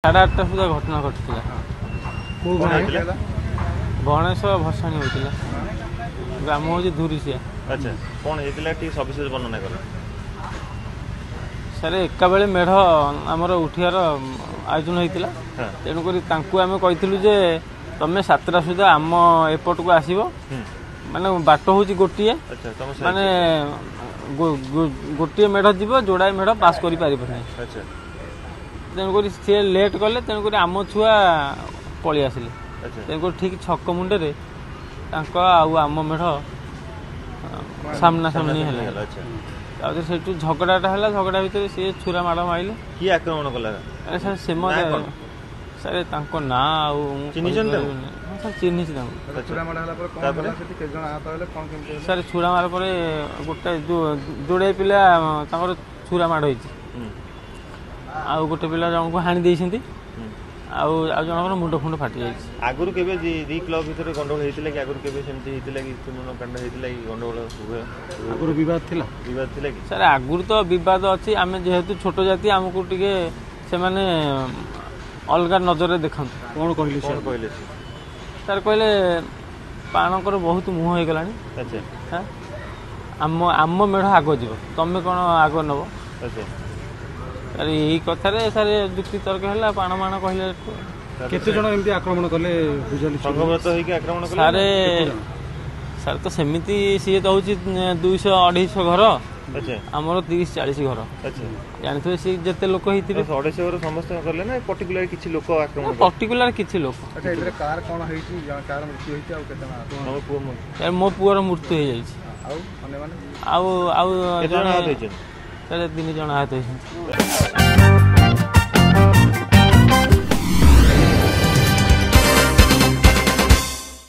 8:30 सुधा घटना घटला। गणेश भसाणी होता ग्राम हूँ धूरीसिया। अच्छा कौन होता सविशेष वर्णना कर सर एका बेले मेढ़ आमर उठार आयोजन होता तेणुक आम कही जे तुम 7टा सुधा आम एपट को आसब माने बाट हूँ गोटे माने गोटे मेढ़ जीव जोड़ाए मेढ़ पास कर तेणुक सी लेट कले तेणुक आम छुआ पलि आसिले तेणुक ठीक छक मुंडे आम मेढ़ सामना सामनी है से झगड़ाटा है झगड़ा भितर सी छुरा माड़ मारे किए आक्रमण कला सर से सर ना चिन्ह सर छुरा मार पर गोटे जोड़े पिला छुरा माड़ होती आउ गोटे पिला जन को हाणी देइछन्ती आउ जन मुंड फुंड फाटी जाइछ। आगुरु केबे दी क्लब भीतर गंडगोल हेतिला कि आगुरु केबे सेमती हेतिला कि तुमनो कांड हेतिला कि गंडगोल आगुरु विवाद थिला कि सर आगुरु तो विवाद अछि आमे जेहेतु छोट जाति हमकु टिके से माने अलगा नजर देखंत कोन कहले सर कहले पाणकर बहुत मुह हो गलानी। अच्छा हां आम मेढ़ आगो जीव तमे कोन आगो नबो। अच्छा अरे यही कथार सर जुक्ति तर्क है पाण माण कहले केते जण एमती आक्रमण कले संघबद्ध होइके आक्रमण कले सारे सर तो सेमिति सी तो होची 200-250 घर आमर 30-40 घर। अच्छा जानथि सी जते लोक हिथिबे 250 घर समस्त करले ना पर्टिकुलर किछि लोक आक्रमण पर्टिकुलर किछि लोक। अच्छा इधर कार कोन हेछि कार मृत्यु हेछि आ केतना मो पुअर मृत्यु हो जाइछि आउ माने आउ जण हाथ होइछ सर 3 जण हाथ होइछ।